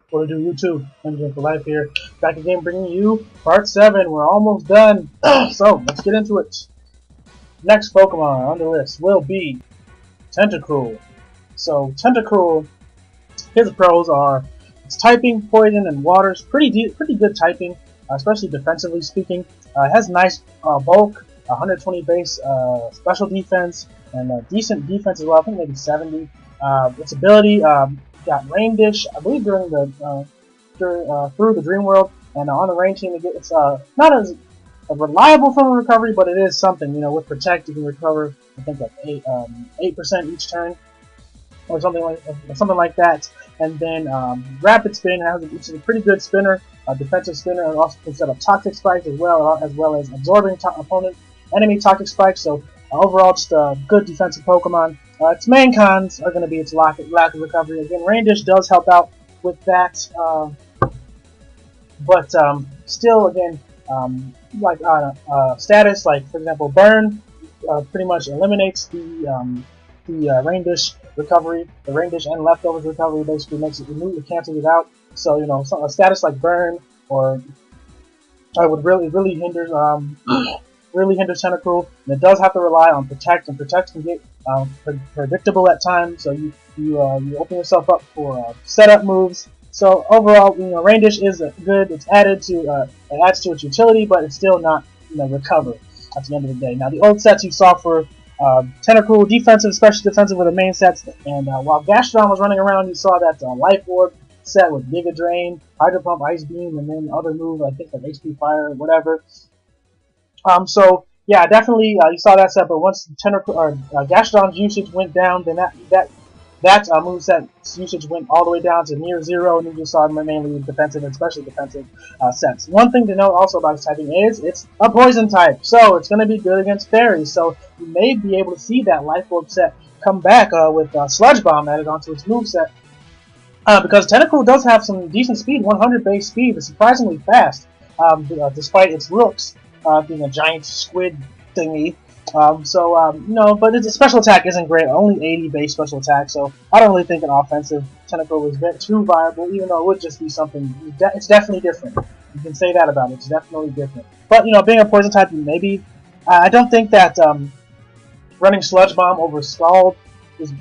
What to do, YouTube? Engine for Life here. Back again, bringing you part 7. We're almost done. So, let's get into it. Next Pokemon on the list will be Tentacruel. So, Tentacruel, his pros are its typing, poison, and water's pretty good typing, especially defensively speaking. It has nice bulk, 120 base special defense, and decent defense as well. I think maybe 70. Its ability got Rain Dish, I believe, during the through the Dream World, and on the Rain team, it's not as a reliable form of recovery, but it is something. You know, with Protect, you can recover, I think, like 8% each turn, or something like that. And then Rapid Spin which is a pretty good spinner, defensive spinner, and also can set up Toxic Spikes as well as absorbing enemy Toxic Spikes. So overall, just a good defensive Pokemon. Its main cons are going to be its lack of recovery. Again, Rain Dish does help out with that, but still, again, like status, like for example, Burn pretty much eliminates the Rain Dish recovery, the Rain Dish and Leftovers recovery. Basically makes it cancels it out. So you know, a status like Burn or would really hinders Tentacruel, and it does have to rely on Protect, and Protect can get predictable at times. So you open yourself up for setup moves. So overall, you know, Rain Dish is good. It's added to it adds to its utility, but it's still not, you know, recover at the end of the day. Now the old sets you saw for Tentacruel, defensive, especially defensive, were the main sets. And while Gastrodon was running around, you saw that Life Orb set with Giga Drain, Hydro Pump, Ice Beam, and then other moves, I think like HP Fire or whatever. So yeah, definitely you saw that set. But once Gastrodon's usage went down, then that moveset's usage went all the way down to near zero, and you just saw mainly defensive, and especially defensive sets. One thing to note also about its typing is it's a poison type, so it's going to be good against fairies. So you may be able to see that Life Orb set come back with Sludge Bomb added onto its moveset. Because Tentacruel does have some decent speed, 100 base speed, it's surprisingly fast, despite its looks being a giant squid thingy. No, but its special attack isn't great. Only 80 base special attack, so I don't really think an offensive Tentacruel is too viable, even though it would just be something. It's definitely different. You can say that about it. It's definitely different. But, you know, being a poison type, maybe. I don't think that running Sludge Bomb over Scald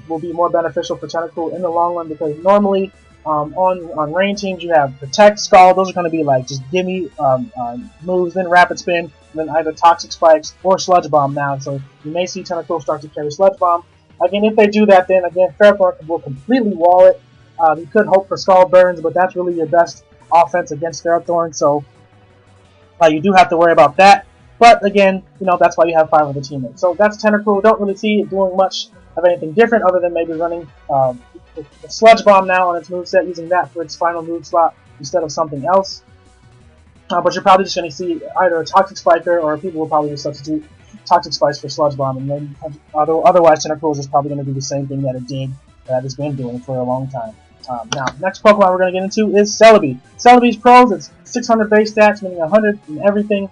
will be more beneficial for Tentacruel in the long run, because normally on Rain teams you have Protect, Scald. Those are going to be like just gimme moves, then Rapid Spin, then either Toxic Spikes or Sludge Bomb now. So you may see Tentacruel start to carry Sludge Bomb. Again, if they do that, then again Ferrothorn will completely wall it. You could hope for Scald Burns, but that's really your best offense against Ferrothorn. So you do have to worry about that. But again, you know, that's why you have 5 other teammates. So that's Tentacruel. Don't really see it doing much of anything different other than maybe running the Sludge Bomb now on its moveset, using that for its final move slot instead of something else. But you're probably just going to see either a Toxic Spiker, or people will probably just substitute Toxic Spikes for Sludge Bomb, and then otherwise Tentacruel is just probably going to do the same thing that it's been doing for a long time. Now, next Pokemon we're going to get into is Celebi. Celebi's pros, it's 600 base stats, meaning 100 in everything.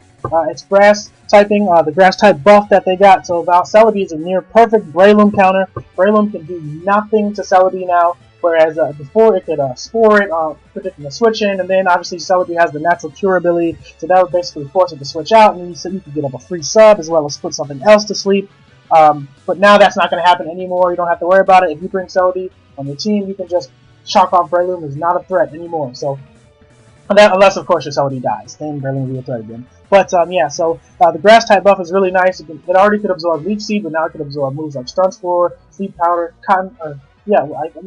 It's grass typing, the grass type buff that they got. So Celebi is a near perfect Breloom counter. Breloom can do nothing to Celebi now, whereas before it could spore it, predicting a switch in, and then obviously Celebi has the natural cure ability, so that would basically force it to switch out, and then you could get up a free sub as well as put something else to sleep. But now that's not going to happen anymore. You don't have to worry about it. If you bring Celebi on your team, you can just chalk off Breloom as not a threat anymore. So unless of course your Celebi dies, then Breloom will be a threat again. But yeah, so the grass type buff is really nice. It already could absorb Leech Seed, but now it could absorb moves like Stun Spore, Sleep Powder,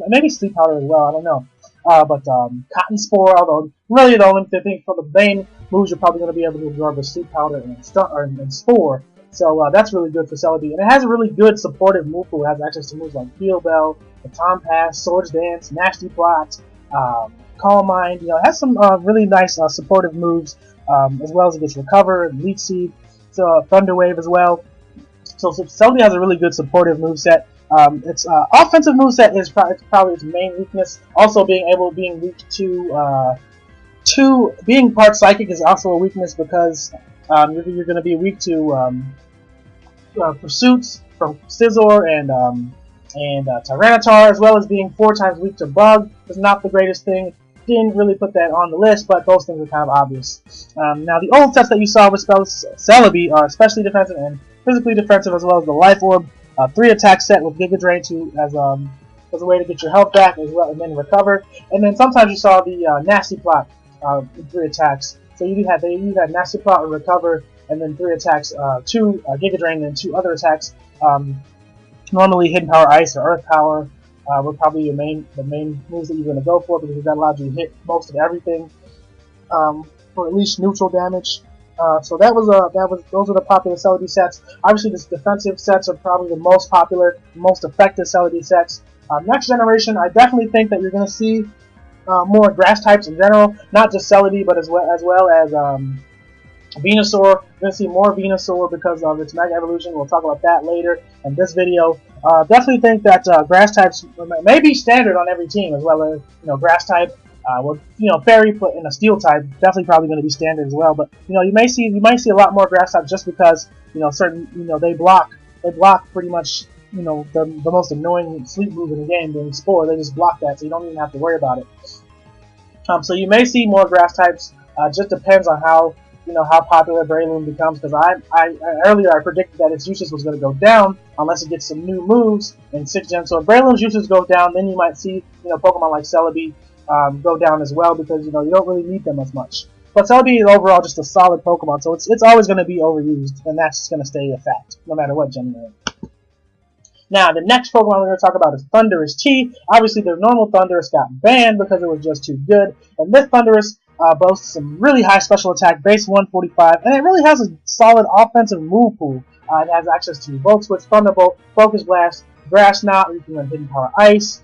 maybe Sleep Powder as well. I don't know. But Cotton Spore, although really the only thing for the main moves you're probably going to be able to absorb is Sleep Powder and Spore. So that's really good for Celebi, and it has a really good supportive move pool. It has access to moves like Heal Bell, Baton Pass, Swords Dance, Nasty Plot, Calm Mind. You know, it has some really nice supportive moves, as well as it gets Recover, Leech Seed, so Thunder Wave as well. So Celebi has a really good supportive moveset. Its offensive moveset is probably its main weakness. Also, being weak to being part Psychic is also a weakness, because you're going to be weak to Pursuits from Scizor and Tyranitar, as well as being 4 times weak to Bug is not the greatest thing. didn't really put that on the list, but those things are kind of obvious. Now, the old sets that you saw with Celebi are especially defensive and physically defensive, as well as the Life Orb 3-attack set with Giga Drain to as a way to get your health back as well, and then recover. And then sometimes you saw the Nasty Plot with 3 attacks. So you had Nasty Plot and recover, and then 3 attacks, 2 Giga Drain, and 2 other attacks. Normally, Hidden Power Ice or Earth Power were probably the main moves that you're going to go for, because that allowed you to hit most of everything for at least neutral damage. So those were the popular Celebi sets. Obviously, the defensive sets are probably the most popular, most effective Celebi sets. Next generation, I definitely think that you're going to see more grass types in general, not just Celebi, but as well as Venusaur. We're going to see more Venusaur because of its Mega Evolution. We'll talk about that later in this video. Definitely think that grass types may be standard on every team, as well as grass type. Fairy put in a Steel type, definitely probably going to be standard as well. But you might see a lot more grass types just because they block pretty much the most annoying sleep move in the game, being Spore. They just block that, so you don't even have to worry about it. So you may see more grass types. Just depends on how popular Breloom becomes, because earlier I predicted that its usage was going to go down unless it gets some new moves in 6th gen. So if Breloom's usage goes down, then you might see Pokemon like Celebi go down as well, because you don't really need them as much. But Celebi is overall just a solid Pokemon, so it's always going to be overused, and that's going to stay a fact no matter what gen you're in. Now, the next Pokemon we're going to talk about is Thundurus T. Obviously, the normal Thundurus got banned because it was just too good, and this Thundurus boasts some really high special attack, base 145, and it really has a solid offensive move pool. It has access to Volt Switch, Thunderbolt, Focus Blast, Grass Knot, where you can run Hidden Power Ice.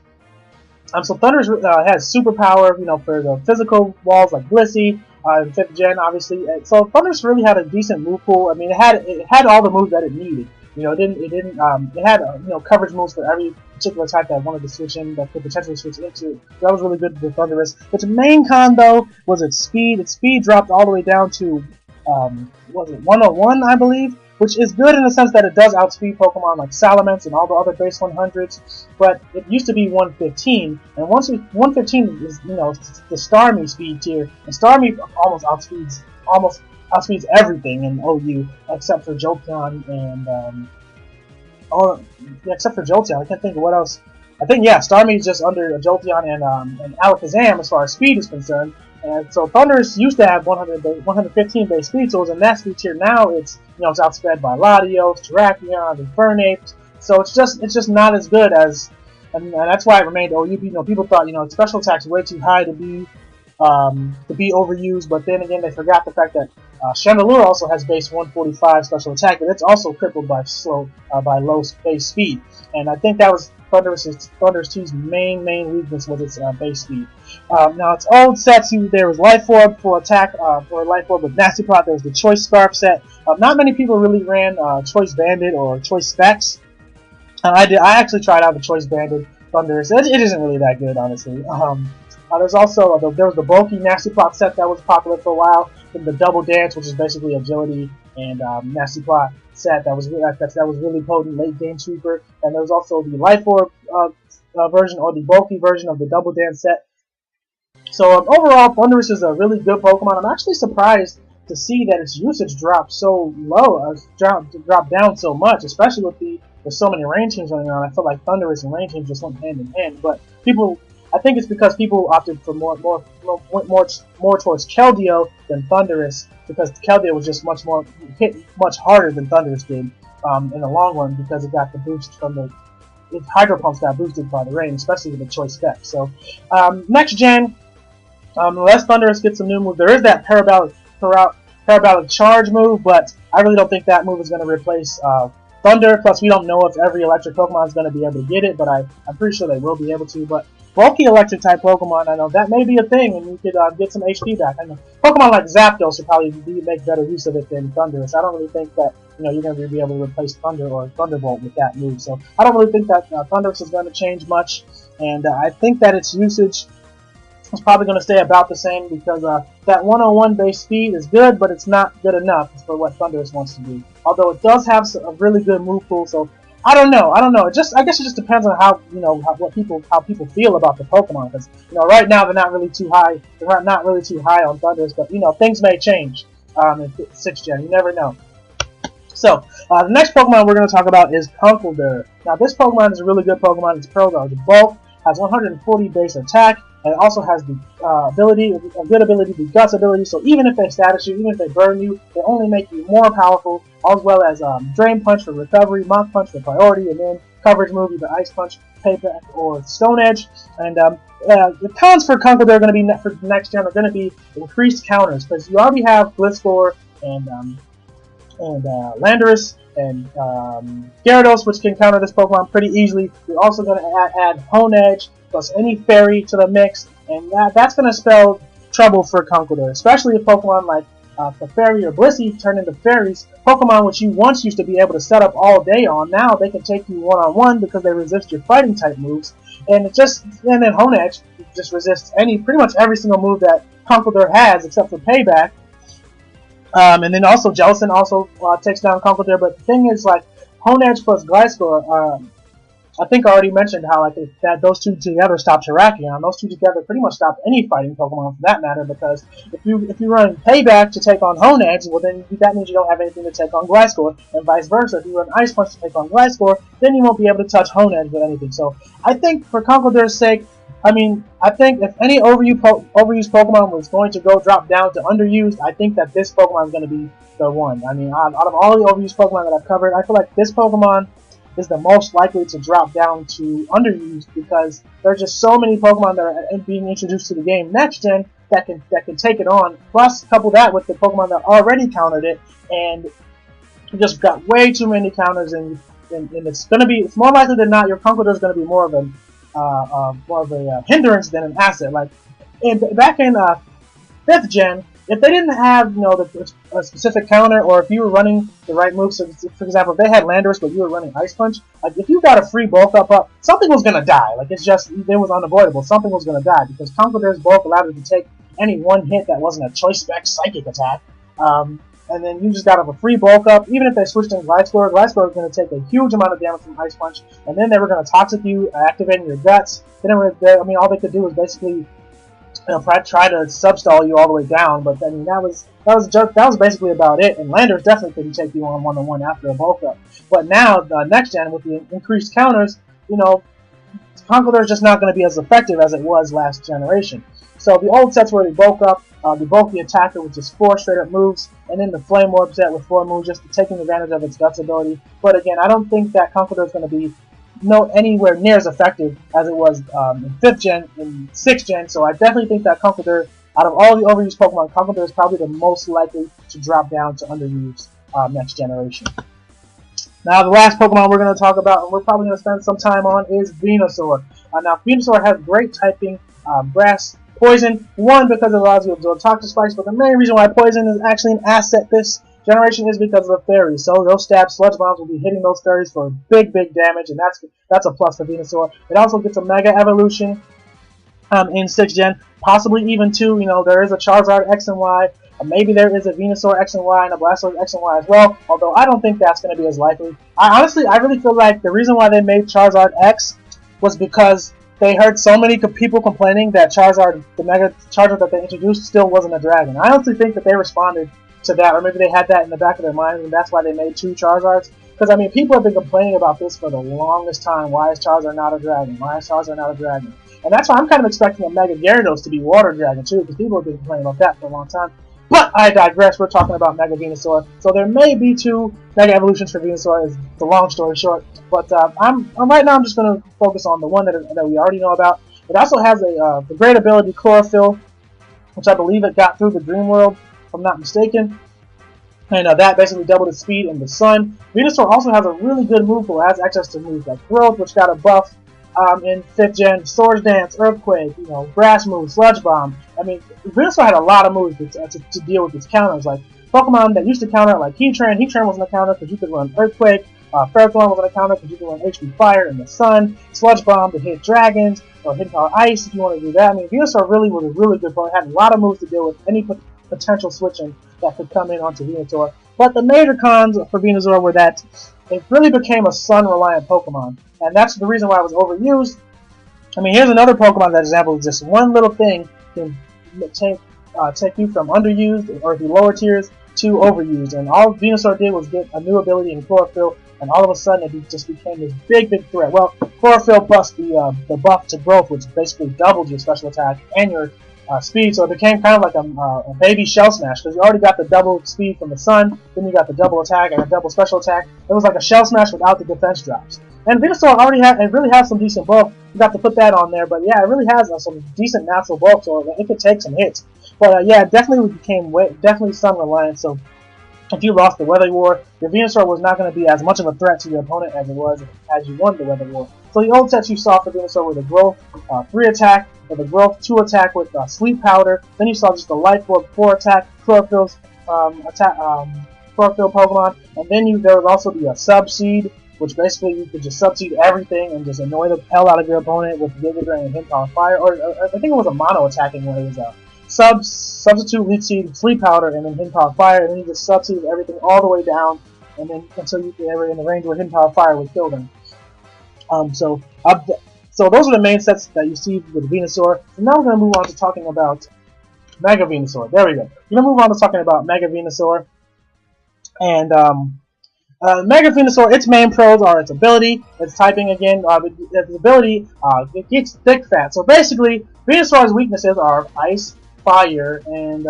So Thundurus has superpower, for the physical walls like Blissey, in 5th gen, obviously. So Thundurus really had a decent move pool. I mean, it had all the moves that it needed. It had coverage moves for every particular type that wanted to switch in, that could potentially switch into. So that was really good with Thundurus. Its main con, though, was its speed. Its speed dropped all the way down to, 101, I believe, which is good in the sense that it does outspeed Pokemon like Salamence and all the other base 100s, but it used to be 115, and 115 is, the Starmie speed tier, and Starmie almost outspeeds everything in OU except for Jolteon and except for Jolteon. I can't think of what else. I think Starmie is just under Jolteon and Alakazam as far as speed is concerned. And so Thundurus used to have 115 base speed, so it was in that speed tier. Now it's it's outsped by Latios, Terrakion, Infernape. So it's just not as good as, and that's why it remained OU. People thought its special attack's way too high to be overused, but then again they forgot the fact that Chandelure also has base 145 special attack, but it's also crippled by low base speed, and I think that was Thundurus T's main weakness was its base speed. Now its old sets, there was Life Orb for attack, for Life Orb with Nasty Plot. There was the Choice Scarf set. Not many people really ran Choice Banded or Choice Specs. I actually tried out the Choice Banded Thundurus. It isn't really that good, honestly. There's also there was the bulky Nasty Plot set that was popular for a while. Then the Double Dance, which is basically agility and Nasty Plot set that was really potent late game sweeper. And there was also the Life Orb version, or the bulky version of the Double Dance set. So overall, Thundurus is a really good Pokemon. I'm actually surprised to see that its usage dropped so low, dropped down so much, especially with so many rain teams running around. I feel like Thundurus and rain teams just went hand in hand. But I think it's because people opted for more towards Keldeo than Thundurus, because Keldeo was just hit much harder than Thundurus did in the long run, because it got the boost from its Hydro Pumps got boosted by the rain, especially with the Choice Spec. So next gen, unless Thundurus gets some new move, there is that Parabolic Charge move, but I really don't think that move is going to replace Thunder. Plus, we don't know if every electric Pokemon is going to be able to get it, but I'm pretty sure they will be able to. But bulky electric type Pokemon, I know that may be a thing, and you could get some HP back. I know Pokemon like Zapdos should probably make better use of it than Thundurus. I don't really think that you're going to be able to replace Thunder or Thunderbolt with that move. So I don't really think that Thundurus is going to change much, and I think that its usage is probably going to stay about the same, because that 101 base speed is good, but it's not good enough for what Thundurus wants to do. Although it does have a really good move pool, so I don't know. I don't know. I guess it just depends on how how people feel about the Pokemon. Because right now they're not really too high. They're not really too high on Thunders, but things may change in 6th Gen. You never know. So the next Pokemon we're going to talk about is Conkeldurr. Now this Pokemon is a really good Pokemon. It's Pro Dog. The bulk has 140 base attack, and it also has the a good ability, the Guts ability. So even if they status you, even if they burn you, they only make you more powerful. As well as Drain Punch for recovery, Mach Punch for priority, and then coverage move either Ice Punch, Payback, or Stone Edge. And the cons for Conkeldurr are going to be for the next gen are going to be increased counters, because you already have Blitzcore and Landorus and Gyarados, which can counter this Pokemon pretty easily. You're also going to add Honedge plus any Fairy to the mix, and that's going to spell trouble for Conkeldurr, especially if Pokemon like Clefairy or Blissey turn into Fairies. Pokemon which you once used to be able to set up all day on, now they can take you one-on-one because they resist your fighting type moves, and then Honedge just resists pretty much every single move that Conkeldurr has except for Payback. And then also Jellicent also takes down Conkeldurr, but the thing is, like, Honedge plus Gliscor, I think I already mentioned how that those two together stop Terrakion. Those two together pretty much stop any fighting Pokemon for that matter, because if you run Payback to take on Honedge, well then that means you don't have anything to take on Gliscor, and vice versa. If you run Ice Punch to take on Gliscor, then you won't be able to touch Honedge with anything. So I think for Conkeldurr's sake, I think if any overused Pokemon was going to go drop down to underused, I think that this Pokemon is going to be the one. I mean, out of all the overused Pokemon that I've covered, I feel like this Pokemon is the most likely to drop down to underused, because there are just so many Pokemon that are being introduced to the game next gen that can take it on. Plus, couple that with the Pokemon that already countered it, and you just got way too many counters, and it's more likely than not your Conkeldurr is going to be more of a hindrance than an asset. Like back in 5th gen, if they didn't have a specific counter, or if you were running the right moves, so for example, if they had Landorus but you were running Ice Punch, like if you got a free bulk up, something was gonna die. Like it was unavoidable. Something was gonna die because Conkeldurr's bulk allowed it to take any one hit that wasn't a Choice Spec Psychic attack. And then you just got a free bulk up. Even if they switched in Gliscor was going to take a huge amount of damage from Ice Punch, and then they were going to Toxic you, activating your Guts. Then all they could do was basically try to substall you all the way down. But I mean, that was basically about it. And Landorus definitely couldn't take you on one-on-one after a bulk up. But now the next gen with the increased counters, Conkeldurr is just not going to be as effective as it was last generation. So the old sets where they bulk up, the bulky attacker with just 4 straight up moves, and then the Flame Orb set with 4 moves, just taking advantage of its Guts ability. But again, I don't think that Conkeldurr is going to be anywhere near as effective as it was in 5th gen and 6th gen. So I definitely think that Conkeldurr, out of all the overused Pokemon, Conkeldurr is probably the most likely to drop down to underused next generation. Now the last Pokemon we're going to talk about, and we're probably going to spend some time on, is Venusaur. Now Venusaur has great typing, Grass, Poison, one because it allows you to absorb Toxic Spikes, but the main reason why Poison is actually an asset this generation is because of the Fairies. So those Sludge Bombs will be hitting those Fairies for big damage, and that's a plus for Venusaur. It also gets a Mega Evolution in 6th gen, possibly even 2. There is a Charizard X and Y, maybe there is a Venusaur X and Y and a Blastoise X and Y as well, although I don't think that's going to be as likely. I really feel like the reason why they made Charizard X was because they heard so many people complaining that the Mega Charizard that they introduced still wasn't a dragon. I honestly think that they responded to that, or maybe they had that in the back of their mind, and that's why they made 2 Charizards. Because, I mean, people have been complaining about this for the longest time. Why is Charizard not a dragon? Why is Charizard not a dragon? And that's why I'm kind of expecting a Mega Gyarados to be Water Dragon, too, because people have been complaining about that for a long time. But I digress. We're talking about Mega Venusaur. So there may be 2 Mega Evolutions for Venusaur, is the long story short. But right now I'm just going to focus on the one that we already know about. It also has the great ability Chlorophyll, which I believe it got through the Dream World, if I'm not mistaken. And that basically doubled its speed in the sun. Venusaur also has a really good move pool. It has access to moves like Growth, which got a buff in 5th gen, Swords Dance, Earthquake, Grass moves, Sludge Bomb. I mean, Venusaur had a lot of moves to deal with its counters. Like Pokemon that used to counter, like Heatran. Heatran wasn't a counter because you could run Earthquake. Ferrothorn wasn't a counter because you could run HP Fire in the sun. Sludge Bomb to hit dragons, or hit Power Ice if you want to do that. I mean, Venusaur really was a really good Pokemon. It had a lot of moves to deal with any potential switching that could come in onto Venusaur. But the major cons for Venusaur were that it really became a sun-reliant Pokemon, and that's the reason why it was overused. I mean, here's another Pokemon that example. Just one little thing can take you from underused or the lower tiers to overused, and all Venusaur did was get a new ability in Chlorophyll, and all of a sudden it just became this big threat. Well, Chlorophyll plus the buff to growth, which basically doubled your special attack and your speed, so it became kind of like a baby Shell Smash, because you already got the double speed from the sun, then you got the double attack and a double special attack. It was like a Shell Smash without the defense drops. And Venusaur really has some decent bulk. You got to put that on there, but yeah, it really has some decent natural bulk, so it could take some hits. But yeah, it definitely became definitely sun reliant. So if you lost the Weather War, your Venusaur was not going to be as much of a threat to your opponent as it was as you won the Weather War. So the old sets you saw for Venusaur were the Growth 3 attack, or the Growth 2 attack with Sleep Powder. Then you saw just the Life Orb 4 attack, Chlorophyll Pokemon, and then there was also the Sub-Seed, which basically you could just Sub-Seed everything and just annoy the hell out of your opponent with Giga Drain and Hitmonchan Fire, or I think it was a mono attacking one. It was Substitute Leech Seed, Sleep Powder, and then Hitmonchan Fire, and then you just Sub-Seed everything all the way down, and then until you were in the range where Hitmonchan Fire would kill them. So those are the main sets that you see with Venusaur. And now we're going to move on to talking about Mega Venusaur. There we go. We're going to move on to talking about Mega Venusaur. And Mega Venusaur, its main pros are its ability, its typing again, its ability, it gets Thick Fat. So basically, Venusaur's weaknesses are Ice, Fire, and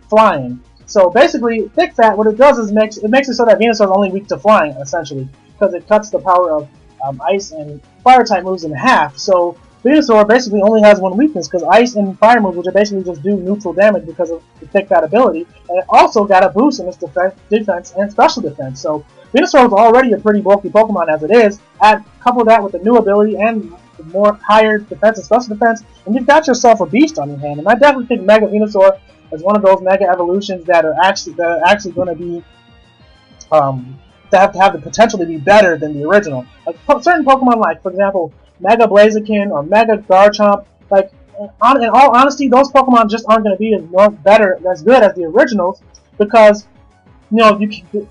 Flying. So basically, Thick Fat, what it does is it makes it so that Venusaur is only weak to Flying, essentially, because it cuts the power of Ice and Fire type moves in half. So Venusaur basically only has one weakness, because Ice and Fire moves, which are basically just do neutral damage because of the Thick Fat ability, and it also got a boost in its defense and special defense. So Venusaur is already a pretty bulky Pokemon as it is. Couple that with the new ability and the more higher defense and special defense, and you've got yourself a beast on your hand. And I definitely think Mega Venusaur is one of those Mega Evolutions that are actually going to be that have the potential to be better than the original. Like certain Pokemon, like for example Mega Blaziken or Mega Garchomp, like in all honesty, those Pokemon just aren't going to be as good as the originals, because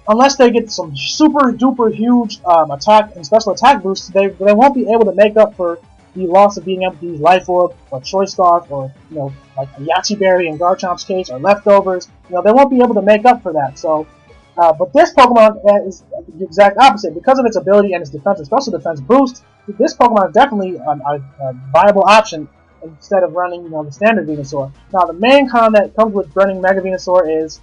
unless they get some super duper huge attack and special attack boosts, they won't be able to make up for the loss of being able to use Life Orb or Choice Scarf, or like a Yache Berry in Garchomp's case, or Leftovers. They won't be able to make up for that. So but this Pokemon is the exact opposite. Because of its ability and its defense and special defense boost, this Pokemon is definitely a viable option instead of running the standard Venusaur. Now the main con that comes with running Mega Venusaur is,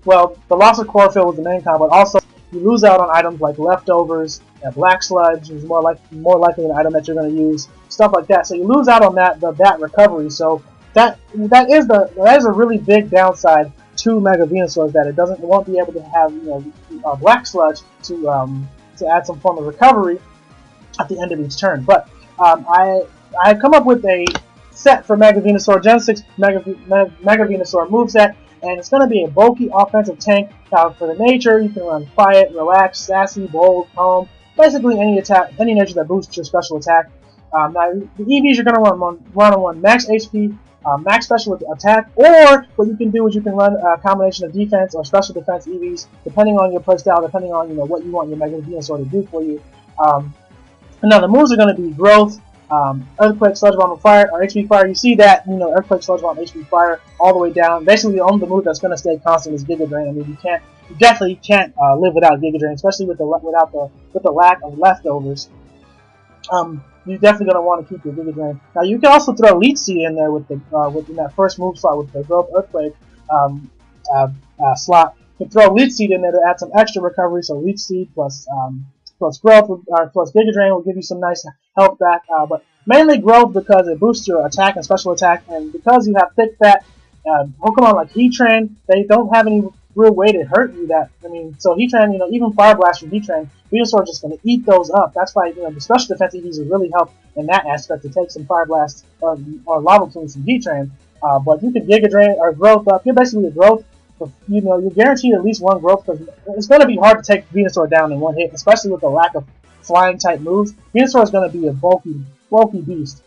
well, the loss of Chlorophyll was the main con, but also you lose out on items like Leftovers, Black Sludge is more likely an item that you're going to use, stuff like that. So you lose out on that recovery. So that is a really big downside to Mega Venusaur, that it won't be able to have Black Sludge to add some form of recovery at the end of each turn. But I come up with a set for Mega Venusaur, Gen 6 Mega Venusaur moveset, and it's going to be a bulky offensive tank. Now for the nature, you can run Quiet, Relax, Sassy, Bold, Calm, basically any nature that boosts your special attack. Now the EVs, you're going to run on max HP, max special attack, or what you can do is you can run a combination of defense or special defense EVs, depending on your playstyle, depending on what you want your Mega Venusaur to do for you. Now the moves are going to be Growth, Earthquake, Sludge Bomb, and Fire, or HP Fire. You see that Earthquake, Sludge Bomb, HP Fire all the way down. Basically, the only move that's going to stay constant is Giga Drain. I mean, you definitely can't live without Giga Drain, especially with the lack of leftovers. You're definitely going to want to keep your Giga Drain. Now you can also throw Leech Seed in there within that first move slot with the Growth Earthquake slot. You can throw Leech Seed in there to add some extra recovery. So Leech Seed plus Growth plus Giga Drain will give you some nice health back. But mainly Growth, because it boosts your attack and special attack, and because you have Thick Fat, Pokemon like Heatran, they don't have any real way to hurt you. So Heatran, even Fire Blast from Heatran, Venusaur is just going to eat those up. That's why the special defense EVs will really help in that aspect, to take some Fire Blast or Lava Plumes from Heatran. But you can Giga Drain or Growth up. You're basically a Growth. You're guaranteed at least one Growth, because it's going to be hard to take Venusaur down in one hit, especially with the lack of flying type moves. Venusaur is going to be a bulky beast.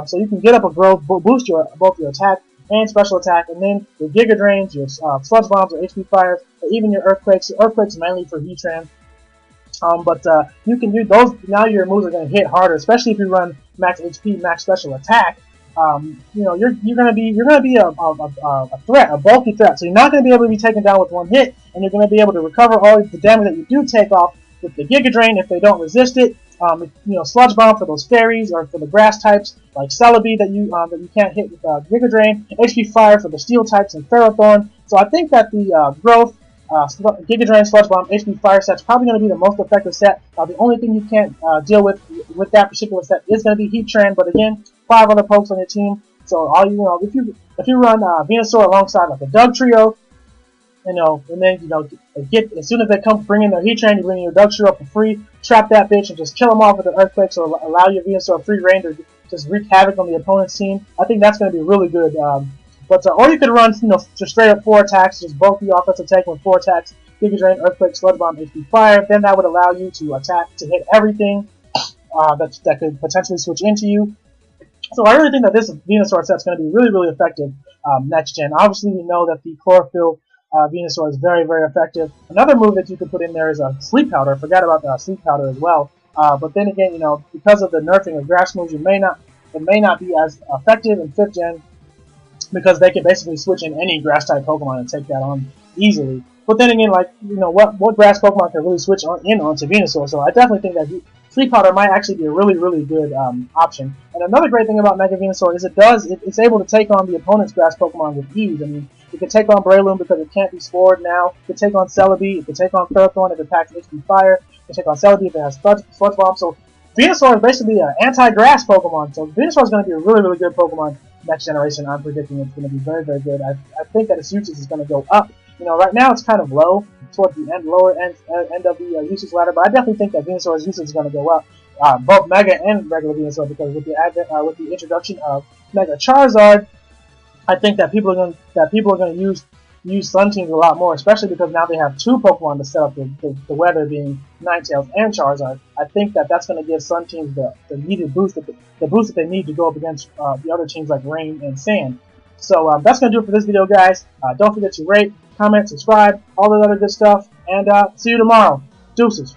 So you can get up a Growth, boost both your attack and special attack, and then your Giga Drains, your Sludge Bombs or HP Fires, or even your Earthquakes. Earthquakes mainly for Heatran. But you can do those. Now your moves are going to hit harder, especially if you run max HP, max special attack. You know, you're going to be a threat, a bulky threat. So you're not going to be able to be taken down with one hit, and you're going to be able to recover all the damage that you do take off with the Giga Drain if they don't resist it. You know, Sludge Bomb for those fairies or for the grass types like Celebi that you can't hit with Giga Drain. HP Fire for the steel types and Ferrothorn. So I think that the growth. Giga Drain, Sludge Bomb, HP Fire set's probably going to be the most effective set. The only thing you can't deal with that particular set is going to be Heatran, but again, 5 other pokes on your team. So all you know, if you run Venusaur alongside like a Dugtrio, you know, and then you know get as soon as they come bring in their Heatran, you bring in your Dugtrio up for free, trap that bitch and just kill them off with the Earthquakes, or allow your Venusaur free reign to just wreak havoc on the opponent's team. I think that's going to be really good. Or you could run, you know, just straight up 4 attacks, just bulky offensive take with 4 attacks, Giga Drain, Earthquake, Sludge Bomb, HP Fire. Then that would allow you to attack to hit everything that could potentially switch into you. So I really think that this Venusaur set's going to be really, really effective next gen. Obviously, we know that the Chlorophyll Venusaur is very, very effective. Another move that you could put in there is a Sleep Powder. I forgot about the Sleep Powder as well. But then again, you know, because of the nerfing of grass moves, it may not be as effective in 5th gen, because they can basically switch in any grass type Pokemon and take that on easily. But then again, like, you know, what grass Pokemon can really switch onto Venusaur? So I definitely think that Sleep Powder might actually be a really, really good option. And another great thing about Mega Venusaur is it's able to take on the opponent's grass Pokemon with ease. I mean, it can take on Breloom because it can't be spored now. It can take on Celebi. It can take on Ferrothorn if it packs HP Fire. It can take on Celebi if it has Sludge Bomb. So Venusaur is basically an anti-grass Pokemon. So Venusaur is going to be a really, really good Pokemon next generation. I'm predicting it's going to be very, very good. I think that its usage is going to go up. You know, right now it's kind of low towards the lower end of the usage ladder, but I definitely think that Venusaur's usage is going to go up, both Mega and regular Venusaur, because with the introduction of Mega Charizard, I think that people are going to use Sun Teams a lot more, especially because now they have 2 Pokemon to set up the weather, being Ninetales and Charizard. I think that that's going to give Sun Teams the needed boost, the boost that they need to go up against the other teams like Rain and Sand. So that's going to do it for this video, guys. Don't forget to rate, comment, subscribe, all that other good stuff, and see you tomorrow. Deuces.